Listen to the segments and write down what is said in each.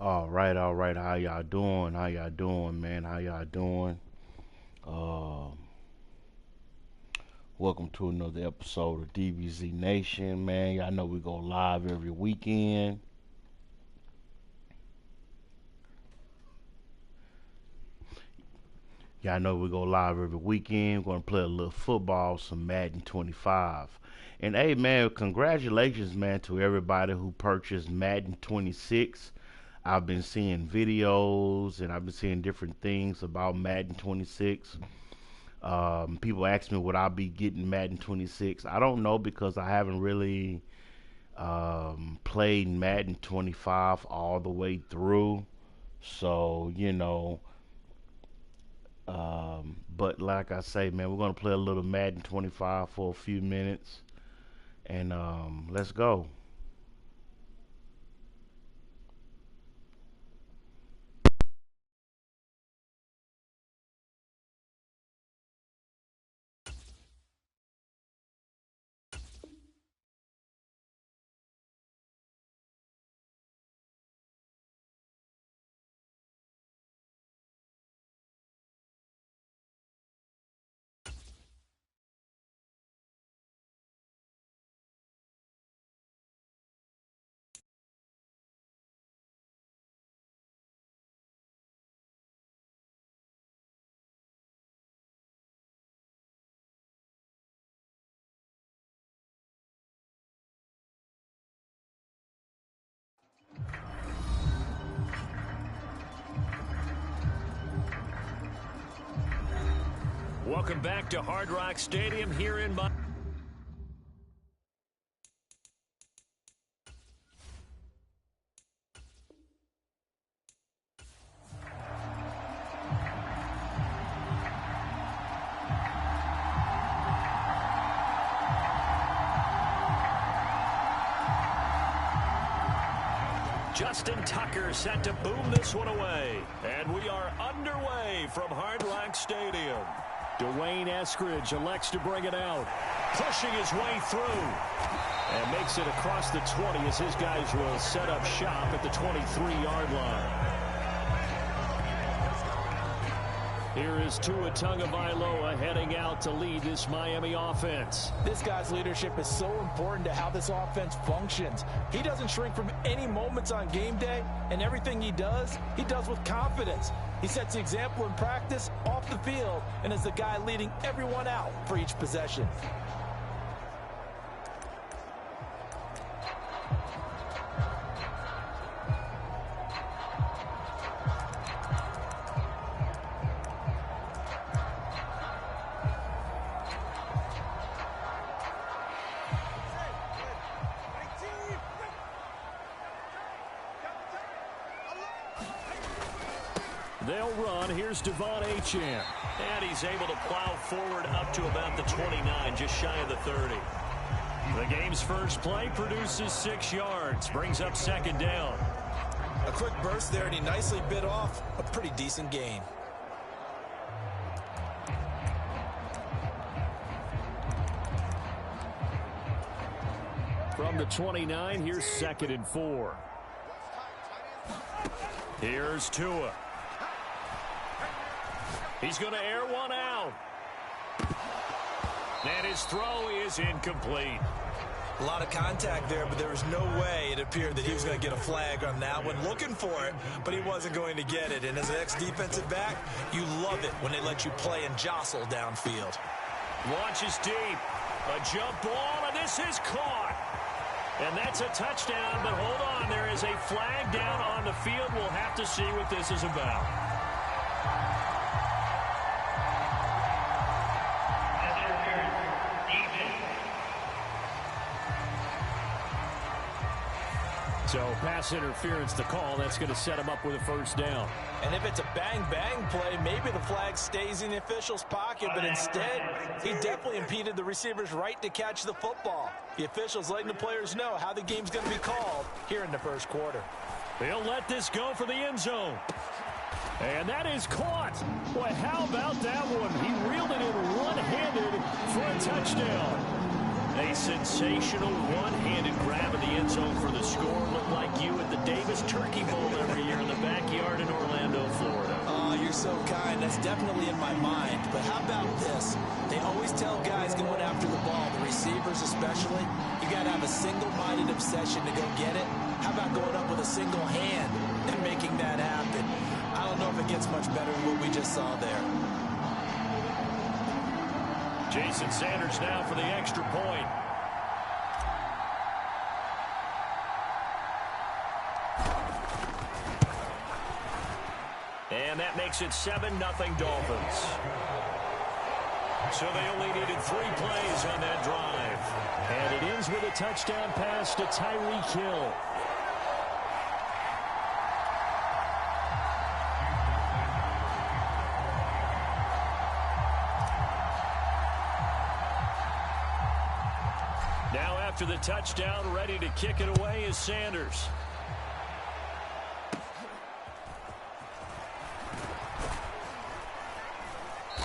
All right. How y'all doing? How y'all doing, man? How y'all doing? Uh, Welcome to another episode of DBZ Nation, man. Y'all know we go live every weekend. Y'all know we go live every weekend. We're gonna play a little football, some Madden 25. And hey, man, congratulations, man, to everybody who purchased Madden 26. I've been seeing videos and I've been seeing different things about Madden 26. People ask me would I be getting Madden 26. I don't know because I haven't really played Madden 25 all the way through. So but like I say, man, we're gonna play a little Madden 25 for a few minutes, and let's go. Welcome back to Hard Rock Stadium here in Justin Tucker set to boom this one away. And we are underway from Hard Rock Stadium. Dwayne Eskridge elects to bring it out. Pushing his way through. And makes it across the 20 as his guys will set up shop at the 23-yard line. Here is Tua Tagovailoa heading out to lead this Miami offense. This guy's leadership is so important to how this offense functions. He doesn't shrink from any moments on game day, and everything he does with confidence. He sets the example in practice, off the field, and is the guy leading everyone out for each possession. They'll run. Here's Devon Achane. And he's able to plow forward up to about the 29, just shy of the 30. The game's first play produces 6 yards, brings up second down. A quick burst there, and he nicely bit off a pretty decent gain. From the 29, here's 2nd and 4. Here's Tua. He's going to air one out. And his throw is incomplete. A lot of contact there, but there was no way it appeared that he was going to get a flag on that one. Looking for it, but he wasn't going to get it. And as an ex-defensive back, you love it when they let you play and jostle downfield. Launches deep. A jump ball, and this is caught. And that's a touchdown, but hold on. There is a flag down on the field. We'll have to see what this is about. So pass interference the call. That's going to set him up with a first down. And if it's a bang-bang play, maybe the flag stays in the official's pocket, but instead, he definitely impeded the receiver's right to catch the football. The official's letting the players know how the game's going to be called here in the first quarter. They'll let this go for the end zone. And that is caught. Boy, how about that one? He reeled it in one-handed for a touchdown. A sensational one-handed grab in the end zone for the score. Looked like you at the Davis Turkey Bowl every year That's definitely in my mind. But how about this? They always tell guys going after the ball, the receivers especially, you got to have a single-minded obsession to go get it. How about going up with a single hand and making that happen? I don't know if it gets much better than what we just saw there. Jason Sanders now for the extra point. And that makes it 7-0 Dolphins. So they only needed 3 plays on that drive. And it ends with a touchdown pass to Tyreek Hill. Now after the touchdown, ready to kick it away is Sanders.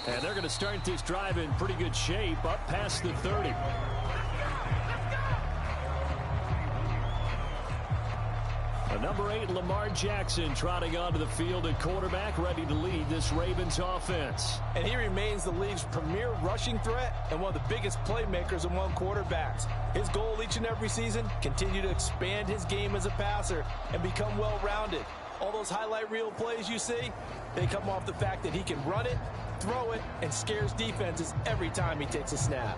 And they're going to start this drive in pretty good shape, up past the 30. The number 8, Lamar Jackson, trotting onto the field at quarterback, ready to lead this Ravens offense. And he remains the league's premier rushing threat and one of the biggest playmakers among quarterbacks. His goal each and every season, continue to expand his game as a passer and become well-rounded. All those highlight reel plays you see, they come off the fact that he can run it, throw it, and scares defenses every time he takes a snap.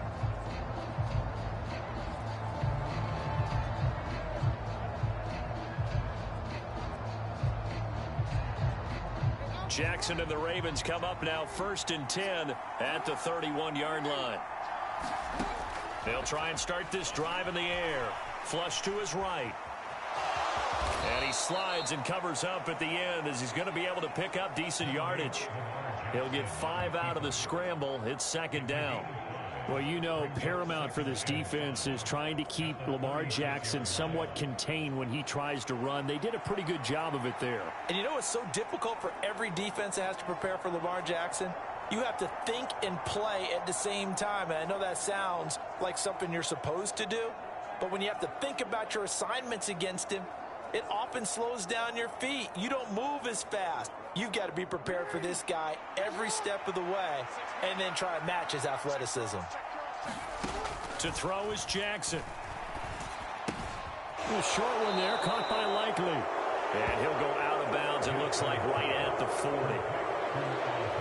Jackson and the Ravens come up now 1st and 10 at the 31-yard line. They'll try and start this drive in the air. Flush to his right. And he slides and covers up at the end as he's going to be able to pick up decent yardage. He'll get 5 out of the scramble. It's 2nd down. Well, you know, paramount for this defense is trying to keep Lamar Jackson somewhat contained when he tries to run. They did a pretty good job of it there. And you know what's so difficult for every defense that has to prepare for Lamar Jackson? You have to think and play at the same time. And I know that sounds like something you're supposed to do, but when you have to think about your assignments against him, it often slows down your feet. You don't move as fast. You've got to be prepared for this guy every step of the way and then try and match his athleticism. To throw is Jackson. A short one there, caught by Likely. And he'll go out of bounds, it looks like, right at the 40.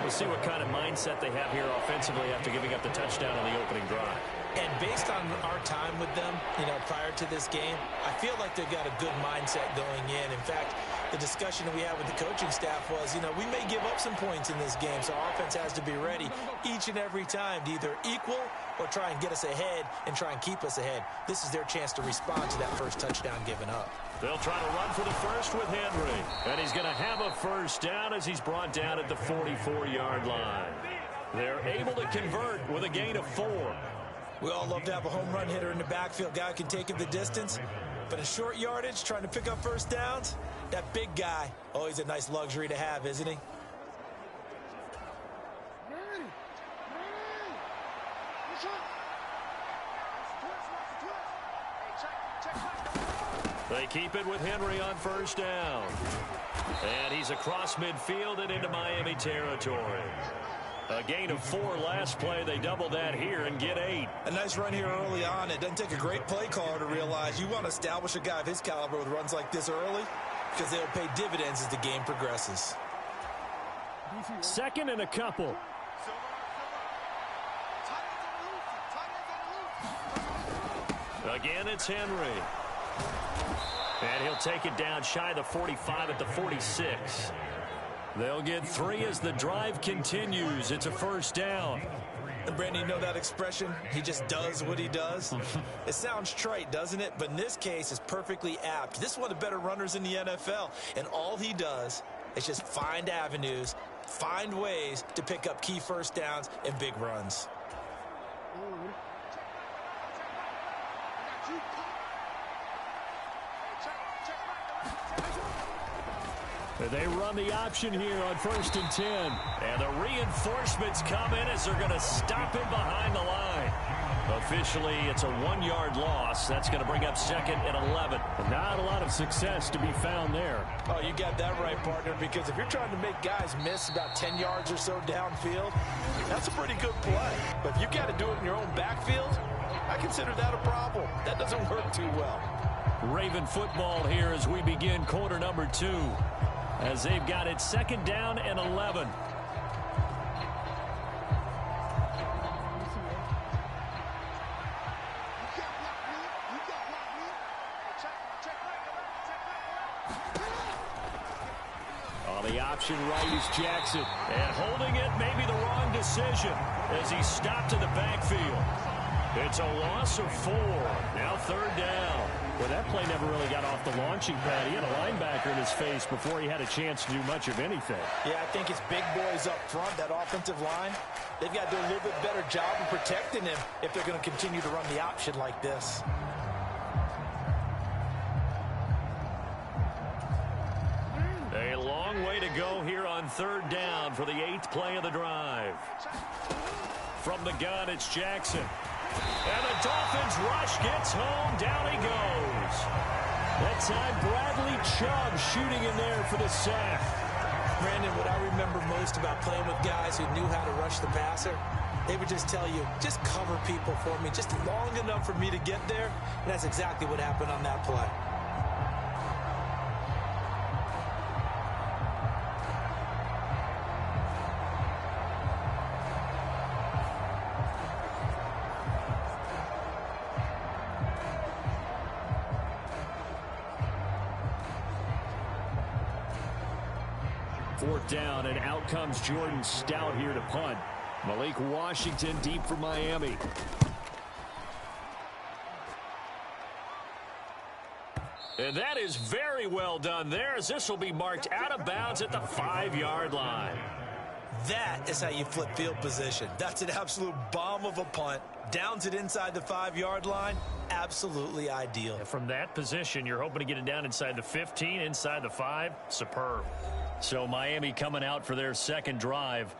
We'll see what kind of mindset they have here offensively after giving up the touchdown on the opening drive. And based on our time with them, you know, prior to this game, I feel like they've got a good mindset going in. In fact, the discussion that we had with the coaching staff was, you know, we may give up some points in this game, so our offense has to be ready each and every time to either equal or try and get us ahead and try and keep us ahead. This is their chance to respond to that first touchdown given up. They'll try to run for the first with Henry. And he's going to have a first down as he's brought down at the 44-yard line. They're able to convert with a gain of 4. We all love to have a home run hitter in the backfield. Guy can take it the distance. But in short yardage, trying to pick up first downs, that big guy, always a nice luxury to have, isn't he? They keep it with Henry on first down. And he's across midfield and into Miami territory. A gain of 4 last play. They double that here and get 8. A nice run here early on. It doesn't take a great play caller to realize you want to establish a guy of his caliber with runs like this early because they'll pay dividends as the game progresses. 2nd and a couple. Again, it's Henry. And he'll take it down shy of the 45 at the 46. They'll get 3 as the drive continues. It's a first down. And Brandon, you know that expression? He just does what he does. It sounds trite, doesn't it? But in this case, it's perfectly apt. This is one of the better runners in the NFL. And all he does is just find avenues, find ways to pick up key first downs and big runs. They run the option here on 1st and 10. And the reinforcements come in as they're going to stop him behind the line. Officially, it's a 1-yard loss. That's going to bring up 2nd and 11. Not a lot of success to be found there. Oh, you got that right, partner, because if you're trying to make guys miss about 10 yards or so downfield, that's a pretty good play. But if you got to do it in your own backfield, I consider that a problem. That doesn't work too well. Raven football here as we begin quarter number 2, as they've got it 2nd down and 11. The option right is Jackson. And holding it may be the wrong decision as he stopped in the backfield. It's a loss of 4. Now 3rd down. Well, that play never really got off the launching pad. He had a linebacker in his face before he had a chance to do much of anything. Yeah, I think it's big boys up front, that offensive line. They've got to do a little bit better job of protecting him if they're going to continue to run the option like this. A long way to go here on 3rd down for the 8th play of the drive. From the gun, it's Jackson. And the Dolphins rush gets home. Down he goes. That time, Bradley Chubb shooting in there for the sack. Brandon, what I remember most about playing with guys who knew how to rush the passer, they would just tell you, just cover people for me, just long enough for me to get there. And that's exactly what happened on that play. Fourth down, and out comes Jordan Stout here to punt. Malik Washington deep for Miami. And that is very well done there, as this will be marked out of bounds at the 5-yard line. That is how you flip field position. That's an absolute bomb of a punt. Downs it inside the 5-yard line. Absolutely ideal. And from that position, you're hoping to get it down inside the 15, inside the 5. Superb. So Miami coming out for their 2nd drive.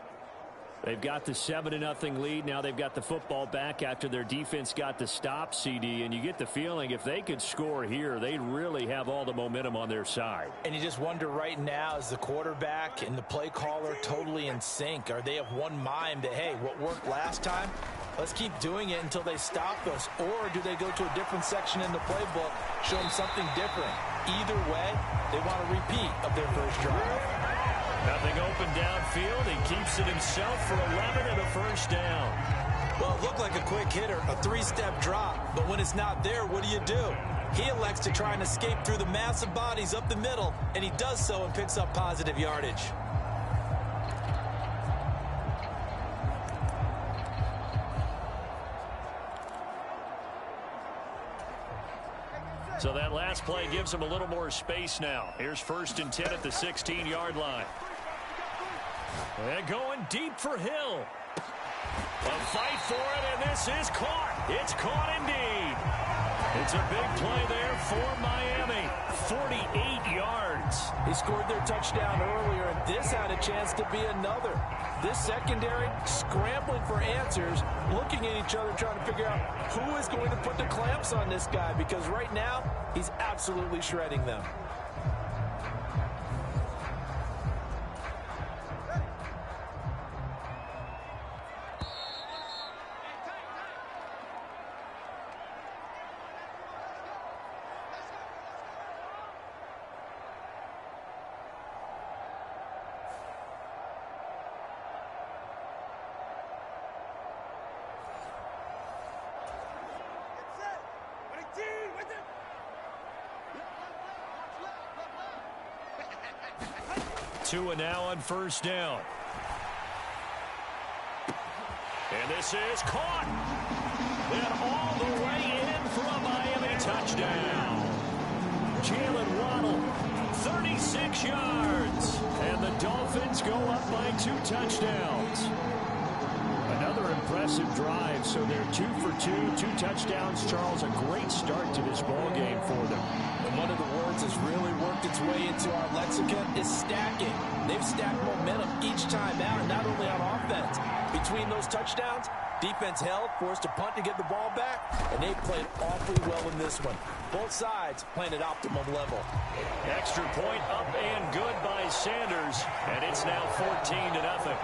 They've got the 7-0 lead. Now they've got the football back after their defense got the stop, CD. And you get the feeling if they could score here, they'd really have all the momentum on their side. And you just wonder right now, is the quarterback and the play caller totally in sync? Are they of one mind that, hey, what worked last time, let's keep doing it until they stop us? Or do they go to a different section in the playbook, show them something different? Either way, they want a repeat of their first drive. Nothing open downfield. He keeps it himself for 11 and a 1st down. Well, it looked like a quick hitter, a 3-step drop. But when it's not there, what do? He elects to try and escape through the massive bodies up the middle, and he does so and picks up positive yardage. So that last play gives him a little more space now. Here's 1st and 10 at the 16-yard line. And going deep for Hill. A fight for it, and this is caught. It's caught indeed. It's a big play there for Miami. 48 yards. He scored their touchdown earlier, and this had a chance to be another. This secondary scrambling for answers, looking at each other, trying to figure out who is going to put the clamps on this guy, because right now, he's absolutely shredding them. Tua now on 1st down. And this is caught. And all the way in for a Miami touchdown. Jalen Waddle, 36 yards. And the Dolphins go up by 2 touchdowns. Another impressive drive, so they're 2 for 2, 2 touchdowns. Charles, a great start to this ball game for them. And one of the words that's really worked its way into our lexicon is stacking. They've stacked momentum each time out, not only on offense. Between those touchdowns, Defense held, forced to punt to get the ball back, and they played awfully well in this one. Both sides playing at optimum level. Extra point up and good by Sanders, and it's now 14-0.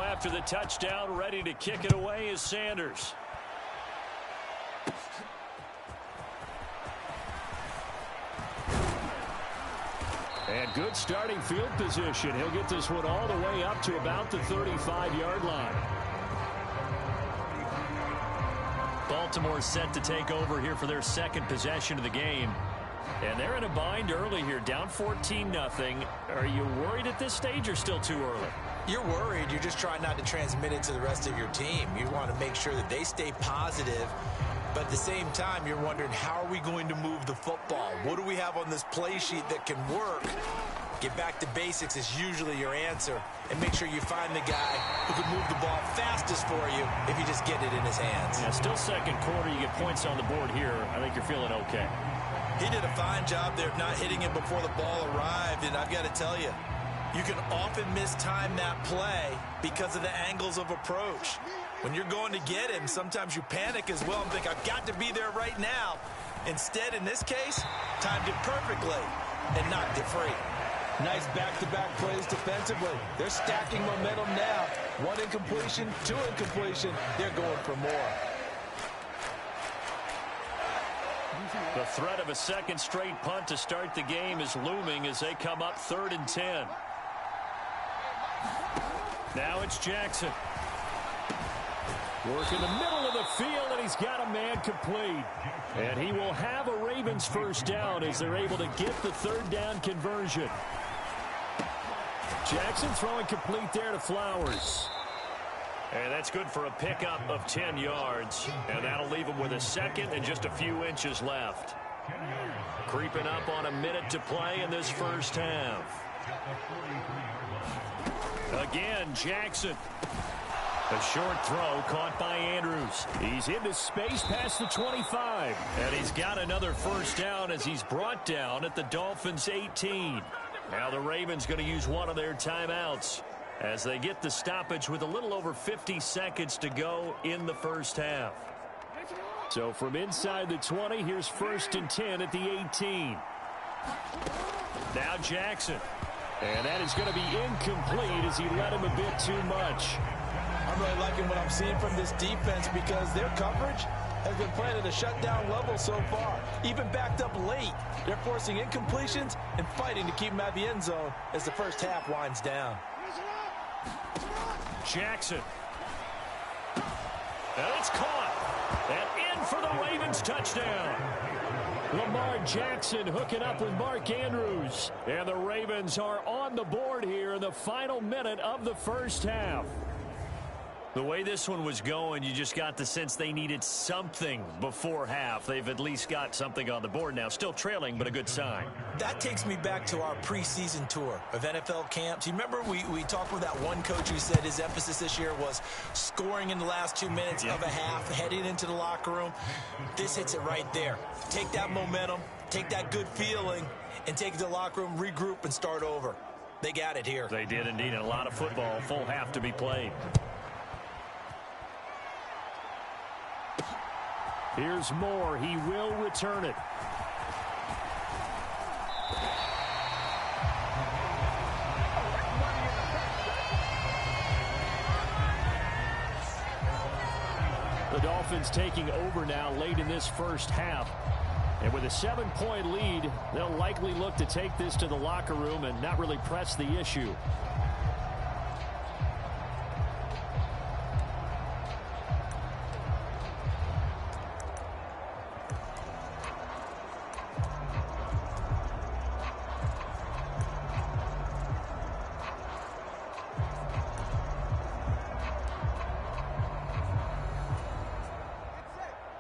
After the touchdown, ready to kick it away is Sanders. And good starting field position. He'll get this one all the way up to about the 35-yard line. Baltimore set to take over here for their second possession of the game. And they're in a bind early here, down 14-0. Are you worried at this stage or still too early? You're worried. You're just trying not to transmit it to the rest of your team. You want to make sure that they stay positive. But at the same time, you're wondering, how are we going to move the football? What do we have on this play sheet that can work? Get back to basics is usually your answer. And make sure you find the guy who can move the ball fastest for you if you just get it in his hands. Yeah, still second quarter. You get points on the board here. I think you're feeling okay. He did a fine job there of not hitting it before the ball arrived. And I've got to tell you, you can often mistime that play because of the angles of approach. When you're going to get him, sometimes you panic as well and think, I've got to be there right now. Instead, in this case, timed it perfectly and knocked it free. Nice back-to-back plays defensively. They're stacking momentum now. One incompletion, two incompletion. They're going for more. The threat of a second straight punt to start the game is looming as they come up 3rd and 10. Now it's Jackson. Work in the middle of the field, and he's got a man complete. And he will have a Ravens first down as they're able to get the 3rd down conversion. Jackson throwing complete there to Flowers. And that's good for a pickup of 10 yards. And that'll leave him with a second and just a few inches left. Creeping up on a minute to play in this first half. Again, Jackson. A short throw caught by Andrews. He's into space past the 25. And he's got another first down as he's brought down at the Dolphins' 18. Now the Ravens going to use one of their timeouts as they get the stoppage with a little over 50 seconds to go in the first half. So from inside the 20, here's 1st and 10 at the 18. Now Jackson. And that is going to be incomplete as he led him a bit too much. I'm really liking what I'm seeing from this defense because their coverage has been playing at a shutdown level so far. Even backed up late, they're forcing incompletions and fighting to keep them out of the end zone as the first half winds down. Jackson. And it's caught. And in for the Ravens touchdown. Lamar Jackson hooking up with Mark Andrews. And the Ravens are on the board here in the final minute of the first half. The way this one was going, you just got the sense they needed something before half. They've at least got something on the board now. Still trailing, but a good sign. That takes me back to our preseason tour of NFL camps. You remember we talked with that one coach who said his emphasis this year was scoring in the last 2 minutes of a half, heading into the locker room. This hits it right there. Take that momentum, take that good feeling, and take it to the locker room, regroup, and start over. They got it here. They did indeed, and a lot of football, full half to be played. Here's Moore. He will return it. The Dolphins taking over now late in this first half. And with a 7-point lead, they'll likely look to take this to the locker room and not really press the issue.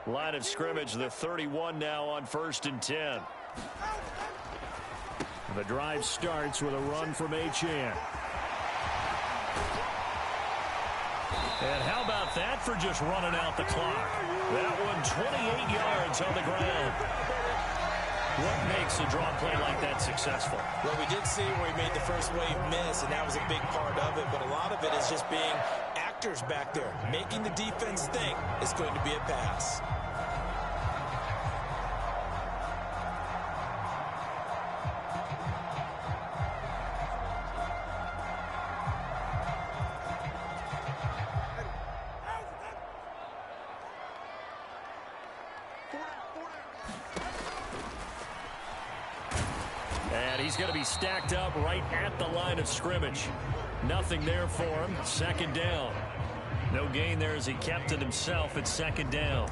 Line of scrimmage, the 31 now on 1st and 10. The drive starts with a run from Achane. And how about that for just running out the clock? That one 28 yards on the ground. What makes a draw play like that successful? Well, we did see where he made the first wave miss, and that was a big part of it. But a lot of it is just being actors back there, making the defense think it's going to be a pass. And he's going to be stacked up right at the line of scrimmage. Nothing there for him. Second down. No gain there as he kept it himself at second down.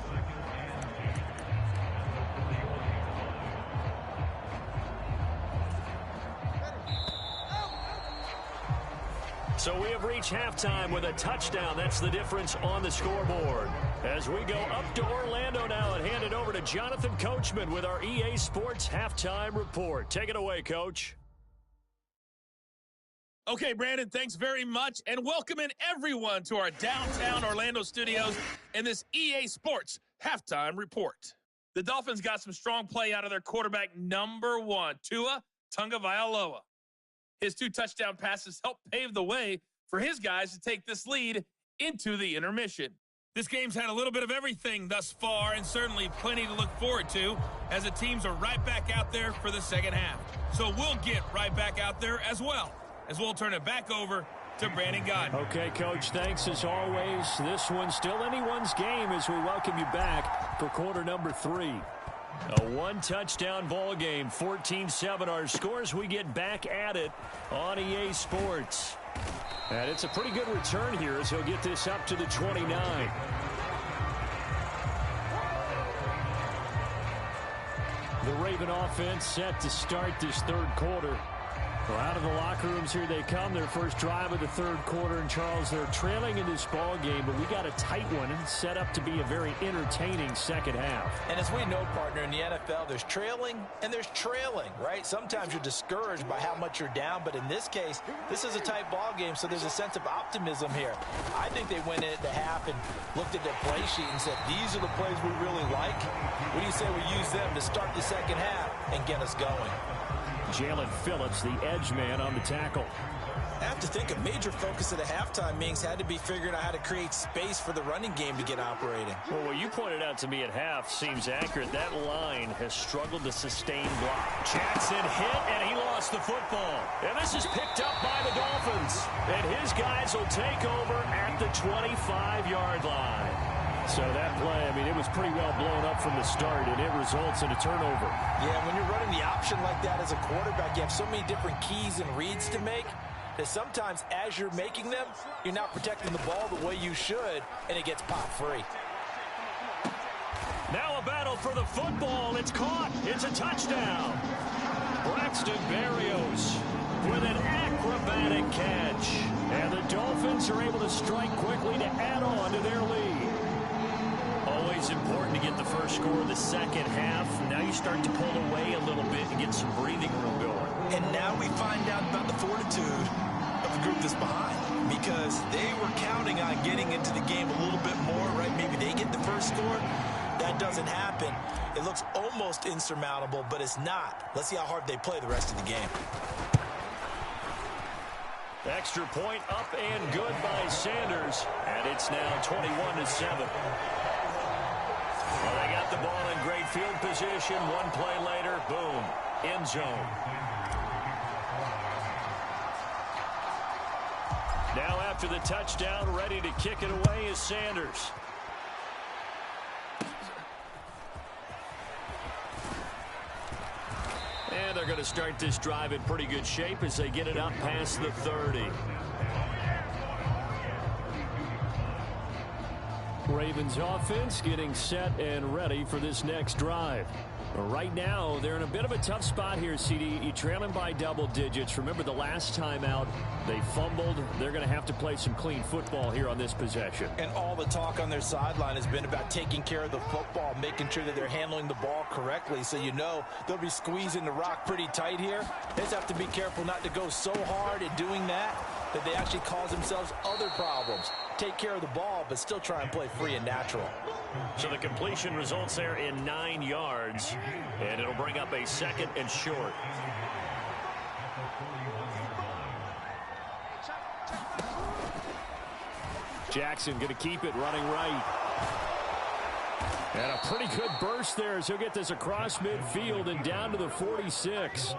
So we have reached halftime with a touchdown. That's the difference on the scoreboard. As we go up to Orlando now and hand it over to Jonathan Coachman with our EA Sports Halftime Report. Take it away, Coach. Okay, Brandon, thanks very much. And welcome in everyone to our downtown Orlando studios in this EA Sports Halftime Report. The Dolphins got some strong play out of their quarterback number 1, Tua Tagovailoa. His 2 touchdown passes helped pave the way for his guys to take this lead into the intermission. This game's had a little bit of everything thus far, and certainly plenty to look forward to as the teams are right back out there for the second half. So we'll get right back out there as well, as we'll turn it back over to Brandon Godden. Okay, Coach, thanks as always. This one's still anyone's game as we welcome you back for quarter number 3. A 1-touchdown ball game, 14-7 our scores. We get back at it on EA Sports. And it's a pretty good return here as he'll get this up to the 29. The Raven offense set to start this third quarter. Well, out of the locker rooms here they come. Their first drive of the third quarter. And, Charles, they're trailing in this ball game, but we got a tight one and set up to be a very entertaining second half. And as we know, partner, in the NFL, there's trailing and there's trailing, right? Sometimes you're discouraged by how much you're down, but in this case, this is a tight ball game, so there's a sense of optimism here. I think they went into half and looked at their play sheet and said, these are the plays we really like. What do you say we use them to start the second half and get us going? Jalen Phillips, the edge man on the tackle. I have to think a major focus of the halftime meetings had to be figuring out how to create space for the running game to get operating. Well, what you pointed out to me at half seems accurate. That line has struggled to sustain block. Jackson hit, and he lost the football. And this is picked up by the Dolphins. And his guys will take over at the 25-yard line. So that play, I mean, it was pretty well blown up from the start, and it results in a turnover. Yeah, when you're running the option like that as a quarterback, you have so many different keys and reads to make that sometimes as you're making them, you're not protecting the ball the way you should, and it gets pop free. Now a battle for the football. It's caught. It's a touchdown. Braxton Berrios with an acrobatic catch. And the Dolphins are able to strike quickly to add on to their lead. Always important to get the first score of the second half. Now you start to pull away a little bit and get some breathing room going. And now we find out about the fortitude of the group that's behind, because they were counting on getting into the game a little bit more, right? Maybe they get the first score. That doesn't happen. It looks almost insurmountable, but it's not. Let's see how hard they play the rest of the game. Extra point up and good by Sanders. And it's now 21-7. Well, they got the ball in great field position. One play later, boom, end zone. Now after the touchdown, ready to kick it away is Sanders. And they're going to start this drive in pretty good shape as they get it up past the 30. Ravens offense getting set and ready for this next drive. Right now, they're in a bit of a tough spot here, CD. You're trailing by double digits. Remember the last time out, they fumbled. They're going to have to play some clean football here on this possession. And all the talk on their sideline has been about taking care of the football, making sure that they're handling the ball correctly. So you know they'll be squeezing the rock pretty tight here. They just have to be careful not to go so hard at doing that they actually cause themselves other problems. Take care of the ball, but still try and play free and natural. So the completion results there in 9 yards, and it'll bring up a 2nd and short. Jackson going to keep it running right. And a pretty good burst there as he'll get this across midfield and down to the 46.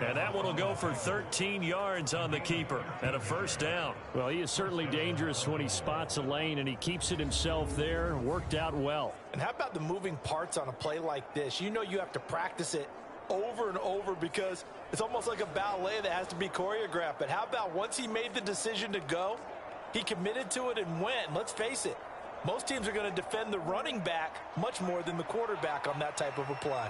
And that one will go for 13 yards on the keeper and a 1st down. Well, he is certainly dangerous when he spots a lane, and he keeps it himself there. Worked out well. And how about the moving parts on a play like this? You know you have to practice it over and over because it's almost like a ballet that has to be choreographed. But how about once he made the decision to go, he committed to it and went. Let's face it, most teams are going to defend the running back much more than the quarterback on that type of a play.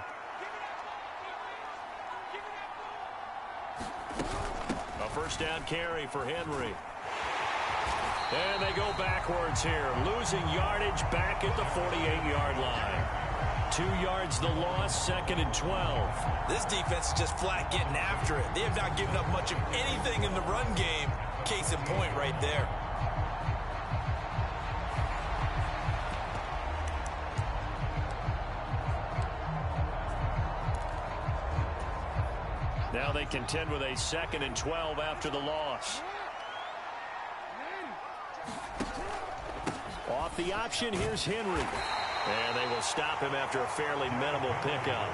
A 1st down carry for Henry. And they go backwards here, losing yardage back at the 48-yard line. 2 yards the loss, 2nd and 12. This defense is just flat getting after it. They have not given up much of anything in the run game. Case in point right there. Now they contend with a 2nd and 12 after the loss. Off the option, here's Henry. And they will stop him after a fairly minimal pickup.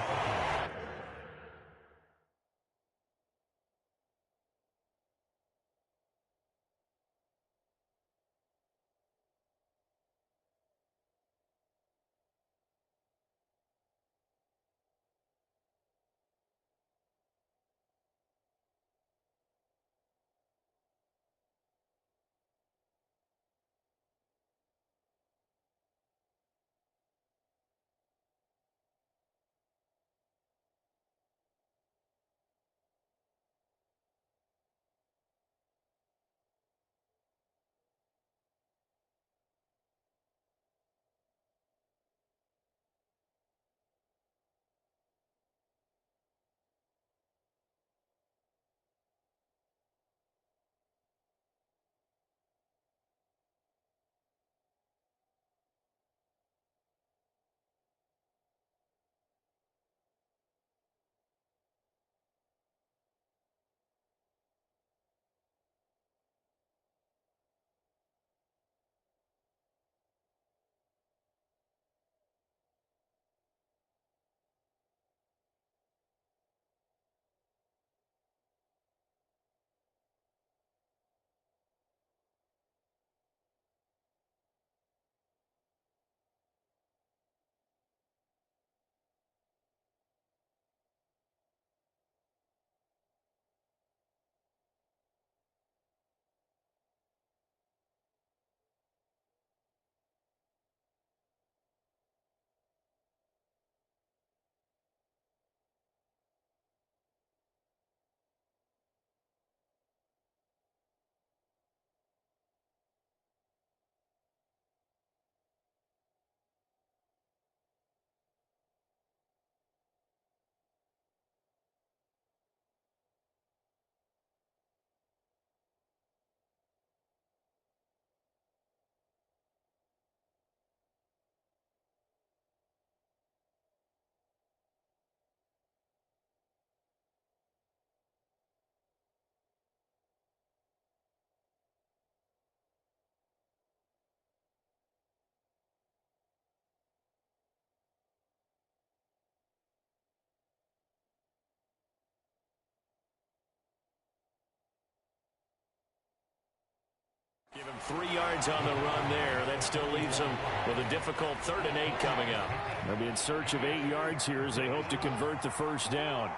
Give him 3 yards on the run there. That still leaves him with a difficult 3rd and 8 coming up. They'll be in search of 8 yards here as they hope to convert the 1st down.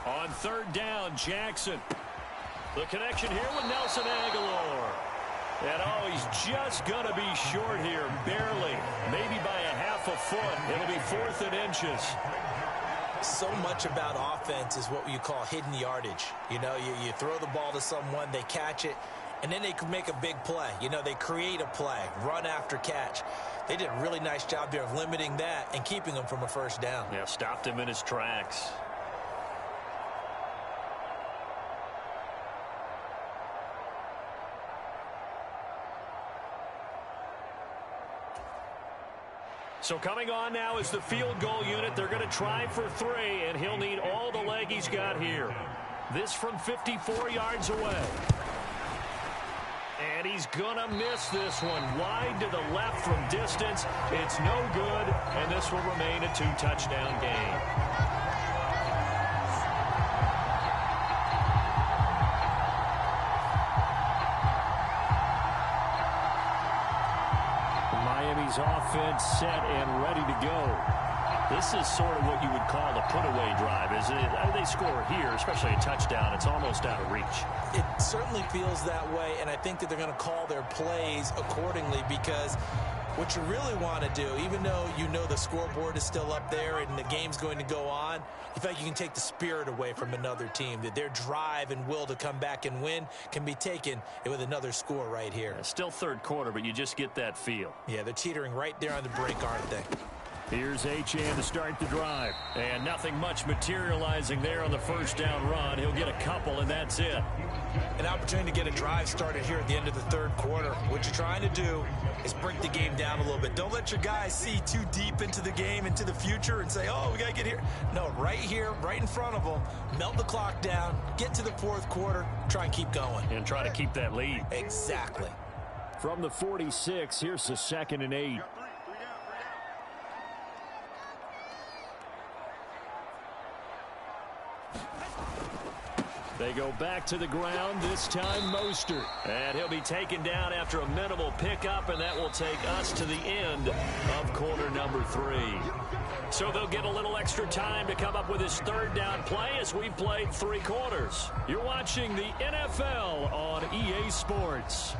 On 3rd down, Jackson. The connection here with Nelson Aguilar. And oh, he's just going to be short here, barely. Maybe by a half a foot. It'll be 4th and inches. So much about offense is what you call hidden yardage. You know, you throw the ball to someone, they catch it, and then they can make a big play. You know, they create a play, run after catch. They did a really nice job there of limiting that and keeping him from a first down. Yeah, stopped him in his tracks. So coming on now is the field goal unit. They're going to try for 3, and he'll need all the leg he's got here. This from 54 yards away. And he's going to miss this one. Wide to the left from distance. It's no good, and this will remain a 2-touchdown game. Miami's offense set and ready to go. This is sort of what you would call the put-away drive, isn't it? They score here, especially a touchdown. It's almost out of reach. It certainly feels that way, and I think that they're going to call their plays accordingly, because what you really want to do, even though you know the scoreboard is still up there and the game's going to go on, you feel like you can take the spirit away from another team, that their drive and will to come back and win can be taken with another score right here. Yeah, still third quarter, but you just get that feel. Yeah, they're teetering right there on the brink, aren't they? Here's Achane to start the drive. And nothing much materializing there on the first down run. He'll get a couple, and that's it. An opportunity to get a drive started here at the end of the third quarter. What you're trying to do is break the game down a little bit. Don't let your guys see too deep into the game, into the future, and say, oh, we got to get here. No, right here, right in front of them, melt the clock down, get to the fourth quarter, try and keep going. And try to keep that lead. Exactly. From the 46, here's the 2nd and 8. They go back to the ground, this time Mostert. And he'll be taken down after a minimal pickup, and that will take us to the end of quarter number 3. So they'll get a little extra time to come up with his third down play as we've played 3 quarters. You're watching the NFL on EA Sports.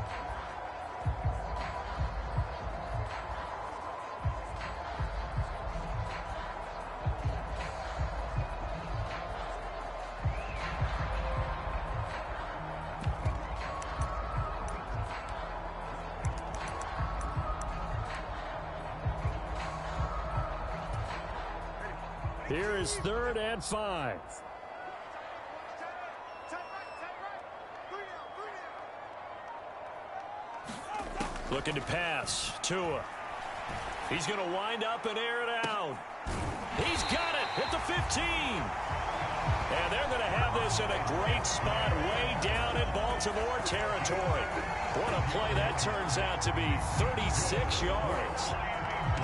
Here is 3rd and 5. Looking to pass. Tua. He's going to wind up and air it out. He's got it at the 15. And they're going to have this in a great spot way down in Baltimore territory. What a play that turns out to be. 36 yards.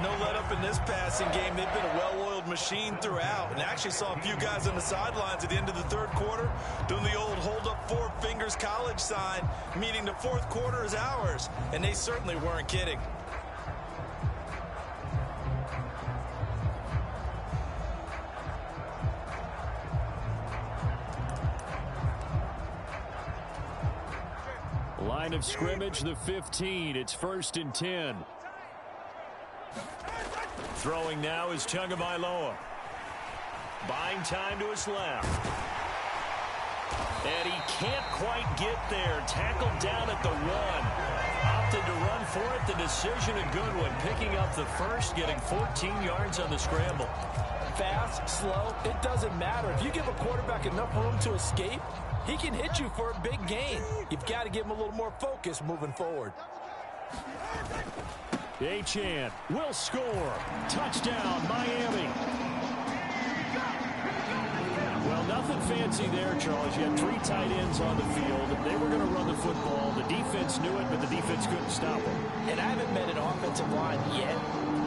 No let up in this passing game. They've been a well-oiled machine throughout. And actually saw a few guys on the sidelines at the end of the third quarter doing the old hold up 4 fingers college sign, meaning the fourth quarter is ours. And they certainly weren't kidding. Line of scrimmage, the 15. It's 1st and 10. Throwing now is Tagovailoa. Buying time to his left. And he can't quite get there. Tackled down at the 1. Opted to run for it. The decision a good one. Picking up the first, getting 14 yards on the scramble. Fast, slow, it doesn't matter. If you give a quarterback enough room to escape, he can hit you for a big gain. You've got to give him a little more focus moving forward. Achane will score. Touchdown, Miami. Well, nothing fancy there, Charles. You had 3 tight ends on the field. They were going to run the football. The defense knew it, but the defense couldn't stop them. And I haven't met an offensive line yet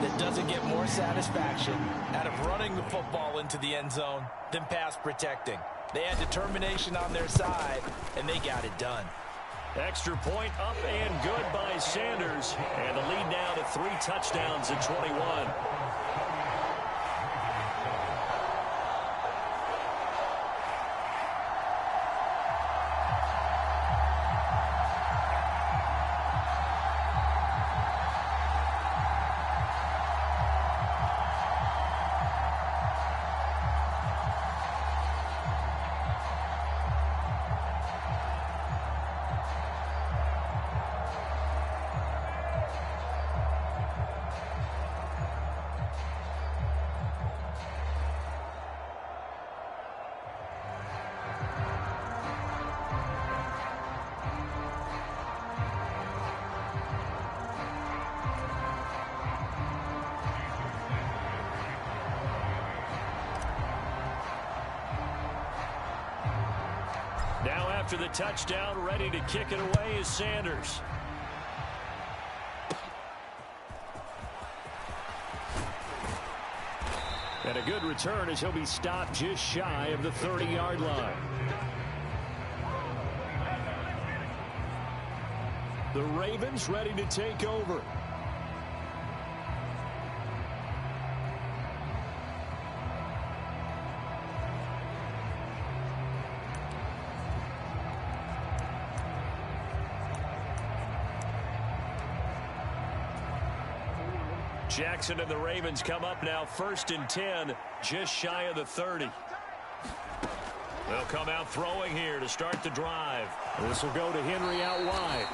that doesn't get more satisfaction out of running the football into the end zone than pass protecting. They had determination on their side, and they got it done. Extra point up and good by Sanders. And the lead now to 3 touchdowns at 21. after the touchdown. Ready to kick it away is Sanders. And a good return as he'll be stopped just shy of the 30-yard line. The Ravens ready to take over. Jackson and the Ravens come up now 1st and 10, just shy of the 30. They'll come out throwing here to start the drive. This will go to Henry out wide.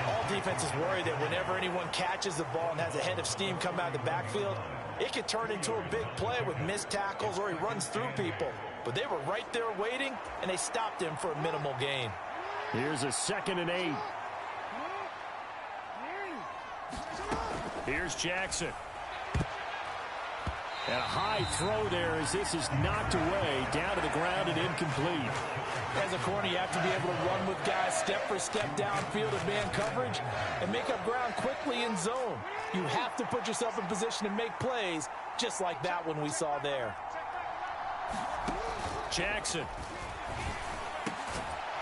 All defenses worry that whenever anyone catches the ball and has a head of steam come out of the backfield, it could turn into a big play with missed tackles or he runs through people. But they were right there waiting, and they stopped him for a minimal gain. Here's a 2nd and 8. Here's Jackson. And a high throw there as this is knocked away, down to the ground and incomplete. As a corner, you have to be able to run with guys step for step downfield in man coverage and make up ground quickly in zone. You have to put yourself in position to make plays, just like that one we saw there. Jackson.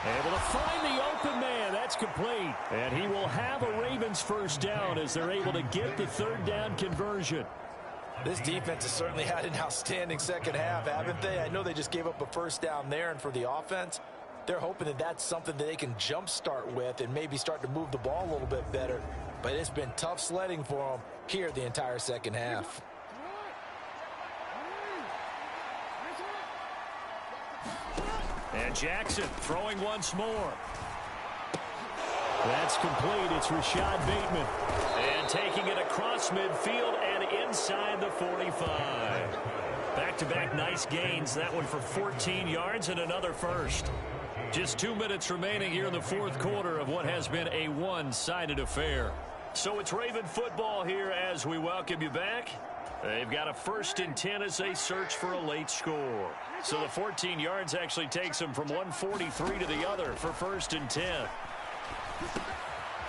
Able to find the open man. That's complete. And he will have a Ravens first down as they're able to get the 3rd down conversion. This defense has certainly had an outstanding second half, haven't they? I know they just gave up a first down there, and for the offense, they're hoping that that's something that they can jumpstart with and maybe start to move the ball a little bit better. But it's been tough sledding for them here the entire second half. And Jackson throwing once more. That's complete. It's Rashad Bateman. And taking it across midfield and inside the 45. Back-to-back nice gains. That one for 14 yards and another first. Just 2 minutes remaining here in the 4th quarter of what has been a one-sided affair. So it's Raven football here as we welcome you back. They've got a 1st and 10 as they search for a late score. So the 14 yards actually takes them from 143 to the other for 1st and 10.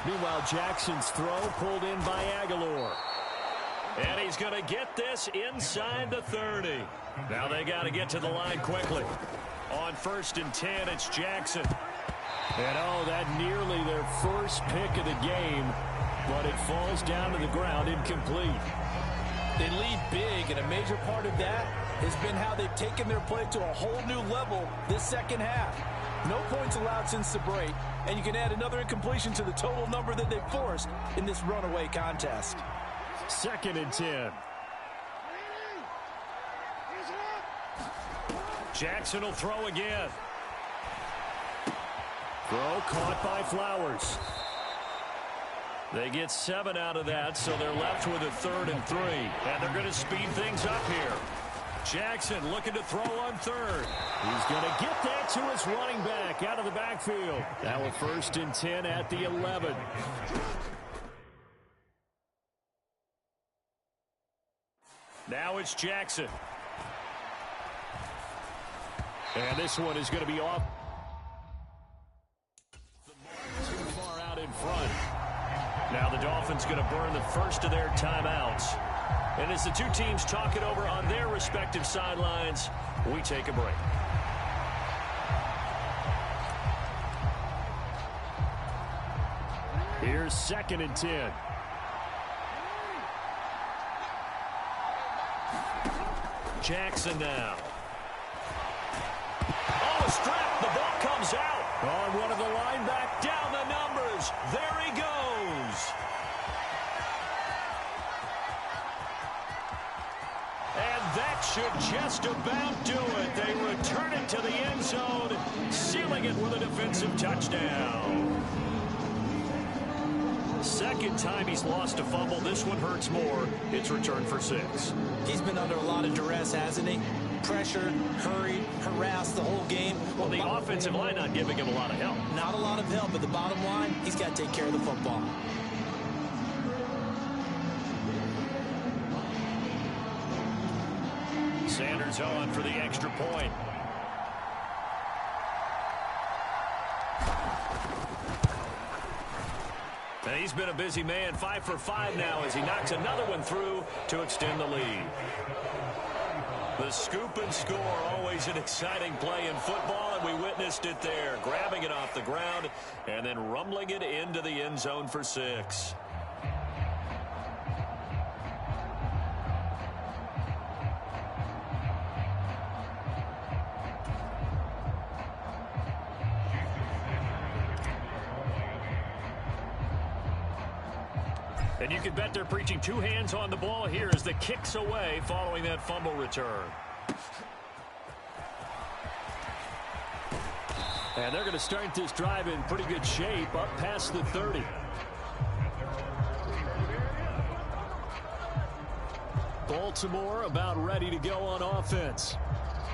Meanwhile, Jackson's throw pulled in by Aguilar. And he's going to get this inside the 30. Now they got to get to the line quickly. On 1st and 10, it's Jackson. And oh, that nearly their first pick of the game, but it falls down to the ground incomplete. They lead big, and a major part of that has been how they've taken their play to a whole new level this second half. No points allowed since the break, and you can add another incompletion to the total number that they've forced in this runaway contest. 2nd and 10. Jackson will throw again. Throw caught by Flowers. They get 7 out of that, so they're left with a 3rd and 3. And they're going to speed things up here. Jackson looking to throw on 3rd. He's going to get that to his running back out of the backfield. Now a 1st and 10 at the 11. Now it's Jackson. And this one is going to be off. Too far out in front. Now the Dolphins going to burn the first of their timeouts. And as the two teams talk it over on their respective sidelines, we take a break. Here's 2nd and 10. Jackson now. Oh, a strap. The ball comes out. On one of the linebackers. Down the numbers. There he goes. And that should just about do it. They return it to the end zone, sealing it with a defensive touchdown. Second time he's lost a fumble. This one hurts more. It's returned for 6. He's been under a lot of duress, hasn't he? Pressured, hurried, harassed the whole game. Well, the offensive line not giving him a lot of help. Not a lot of help, but the bottom line, he's got to take care of the football. Sanders on for the extra point. And he's been a busy man, 5 for 5 now as he knocks another one through to extend the lead. The scoop and score, always an exciting play in football, and we witnessed it there, grabbing it off the ground and then rumbling it into the end zone for 6. And you can bet they're preaching 2 hands on the ball here as the kick's away following that fumble return. And they're going to start this drive in pretty good shape up past the 30. Baltimore about ready to go on offense.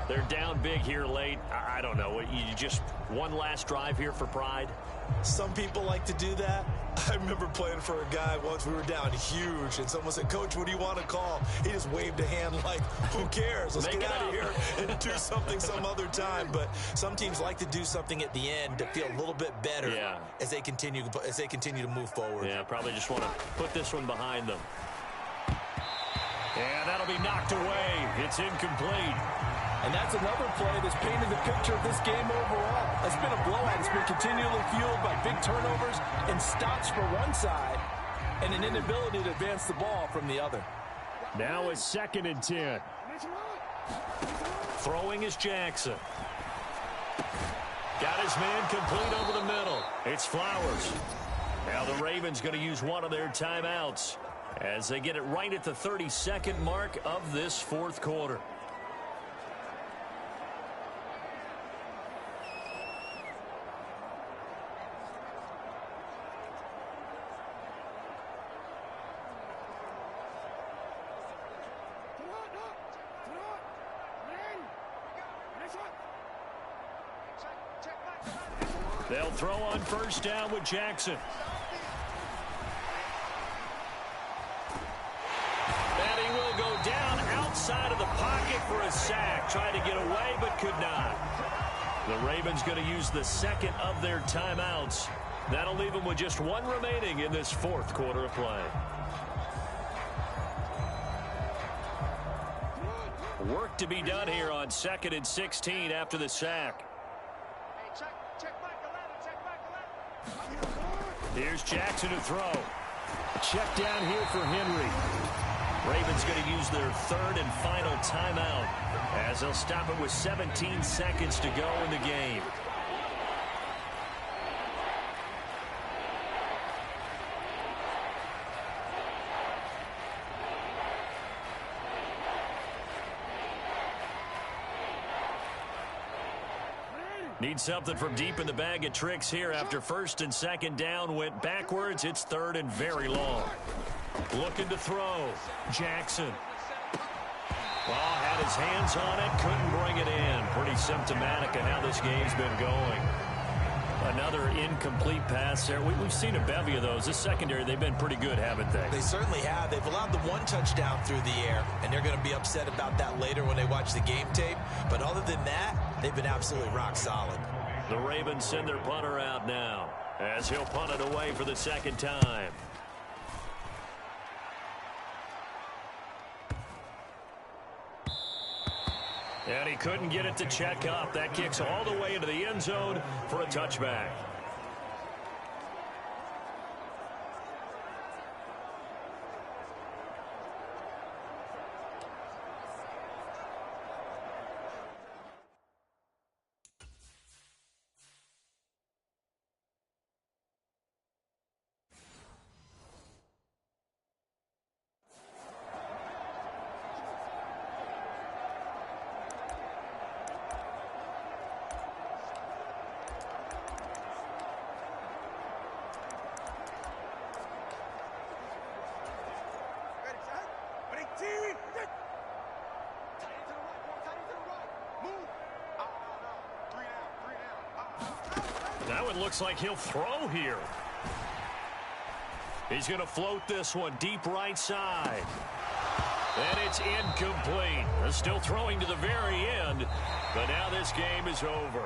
They're down big here late. I don't know. You just one last drive here for pride? Some people like to do that. I remember playing for a guy once. We were down huge, and someone said, "Coach, what do you want to call?" He just waved a hand like, who cares? Let's get out of here and do something some other time. But some teams like to do something at the end to feel a little bit better as they continue to move forward. Yeah, probably just want to put this one behind them. And that'll be knocked away. It's incomplete. And that's another play that's painted the picture of this game overall. It's been a blowout. It's been continually fueled by big turnovers and stops for one side and an inability to advance the ball from the other. Now it's 2nd and 10. Throwing is Jackson. Got his man complete over the middle. It's Flowers. Now the Ravens going to use one of their timeouts as they get it right at the 32nd mark of this 4th quarter. They'll throw on 1st down with Jackson. And he will go down outside of the pocket for a sack. Tried to get away, but could not. The Ravens going to use the 2nd of their timeouts. That'll leave them with just 1 remaining in this 4th quarter of play. Work to be done here on 2nd and 16 after the sack. Here's Jackson to throw. Check down here for Henry. Ravens going to use their 3rd and final timeout as they'll stop it with 17 seconds to go in the game. Need something from deep in the bag of tricks here after 1st and 2nd down went backwards. It's 3rd and very long. Looking to throw. Jackson. Well, had his hands on it, couldn't bring it in. Pretty symptomatic of how this game's been going. Another incomplete pass there. We've seen a bevy of those. This secondary, they've been pretty good, haven't they? They certainly have. They've allowed the 1 touchdown through the air, and they're going to be upset about that later when they watch the game tape. But other than that, they've been absolutely rock solid. The Ravens send their punter out now as he'll punt it away for the 2nd time. And he couldn't get it to check up. That kicks all the way into the end zone for a touchback. That one looks like he'll throw here. He's going to float this one deep right side. And it's incomplete. They're still throwing to the very end, but now this game is over.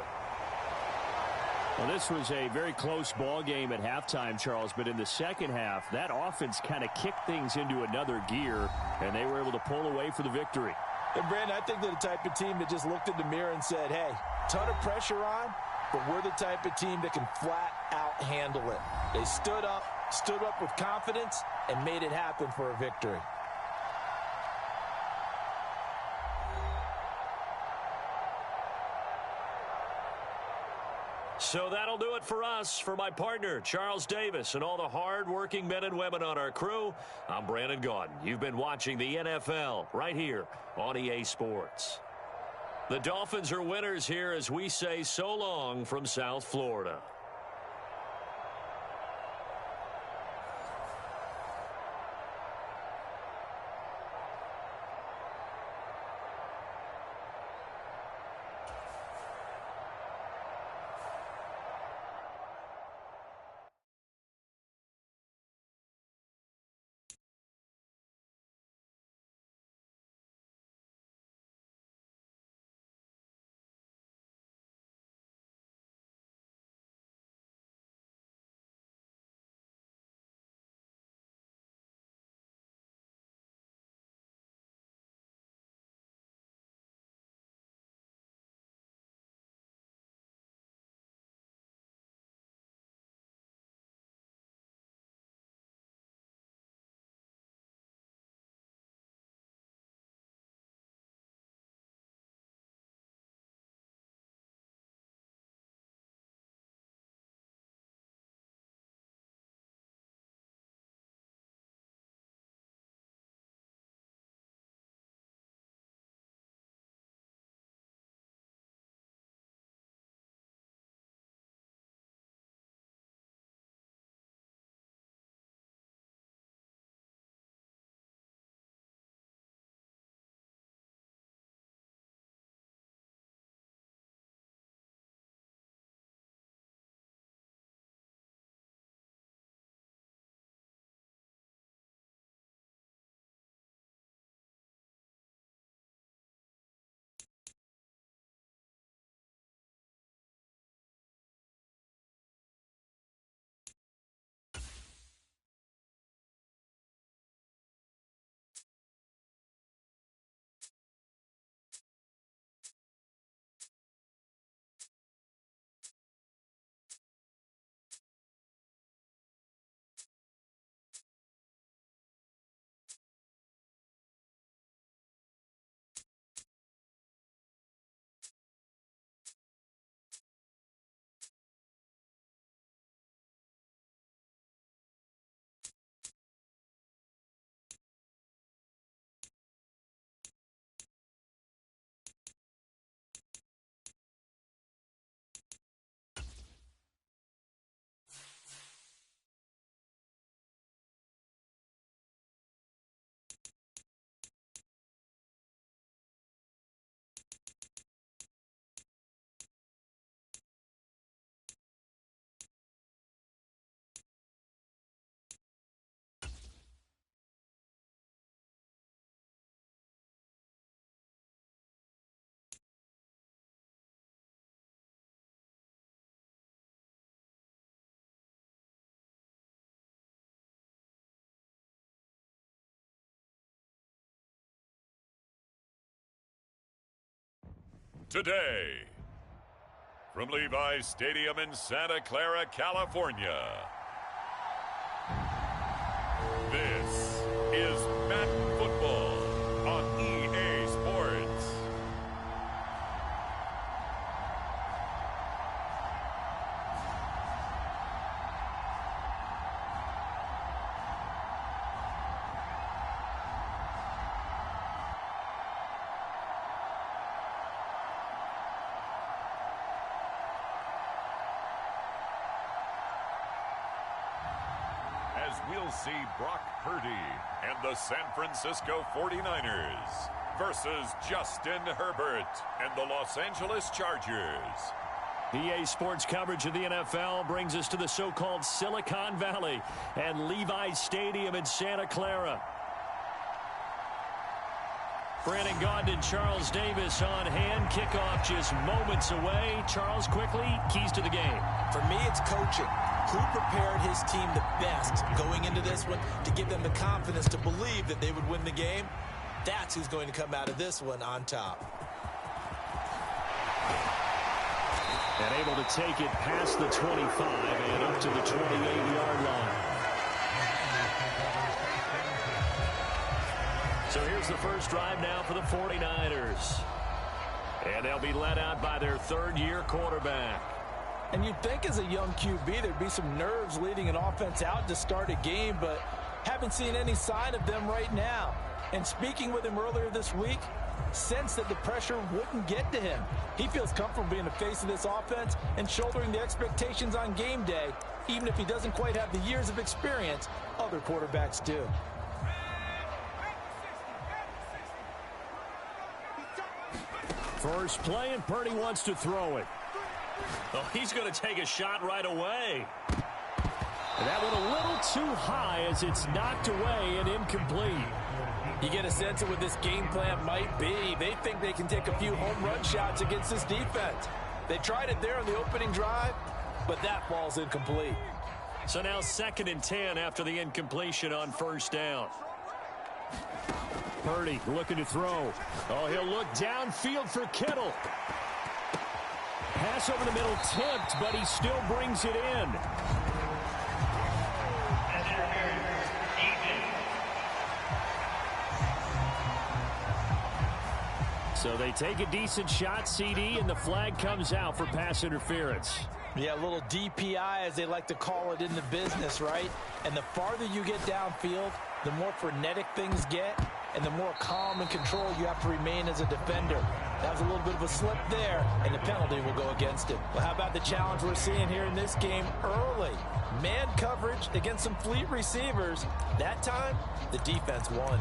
Well, this was a very close ball game at halftime, Charles, but in the second half, that offense kind of kicked things into another gear, and they were able to pull away for the victory. And, Brandon, I think they're the type of team that just looked in the mirror and said, hey, ton of pressure on, but we're the type of team that can flat out handle it. They stood up with confidence, and made it happen for a victory. So that'll do it for us. For my partner, Charles Davis, and all the hard-working men and women on our crew, I'm Brandon Gaudin. You've been watching the NFL right here on EA Sports. The Dolphins are winners here as we say so long from South Florida. Today, from Levi's Stadium in Santa Clara, California, this is Madden Football on EA Sports. As we'll see Brock Purdy and the San Francisco 49ers versus Justin Herbert and the Los Angeles Chargers. EA Sports coverage of the NFL brings us to the so-called Silicon Valley and Levi's Stadium in Santa Clara. Brandon Gaudin and Charles Davis on hand. Kickoff just moments away. Charles, quickly, keys to the game. For me, it's coaching. Who prepared his team the best going into this one to give them the confidence to believe that they would win the game? That's who's going to come out of this one on top. And able to take it past the 25 and up to the 28-yard line. So here's the first drive now for the 49ers. And they'll be led out by their third-year quarterback. And you'd think as a young QB there'd be some nerves leading an offense out to start a game, but haven't seen any sign of them right now. And speaking with him earlier this week, sensed that the pressure wouldn't get to him. He feels comfortable being the face of this offense and shouldering the expectations on game day, even if he doesn't quite have the years of experience other quarterbacks do. First play, and Purdy wants to throw it. Oh, he's going to take a shot right away. And that went a little too high as it's knocked away and incomplete. You get a sense of what this game plan might be. They think they can take a few home run shots against this defense. They tried it there on the opening drive, but that ball's incomplete. So now 2nd and 10 after the incompletion on first down. Purdy looking to throw. Oh, he'll look downfield for Kittle. Pass over the middle tipped, but he still brings it in. So they take a decent shot, CD, and the flag comes out for pass interference. Yeah, a little DPI, as they like to call it in the business, right? And the farther you get downfield, the more frenetic things get, and the more calm and control you have to remain as a defender. That was a little bit of a slip there, and the penalty will go against him. Well, how about the challenge we're seeing here in this game early? Man coverage against some fleet receivers. That time, the defense won.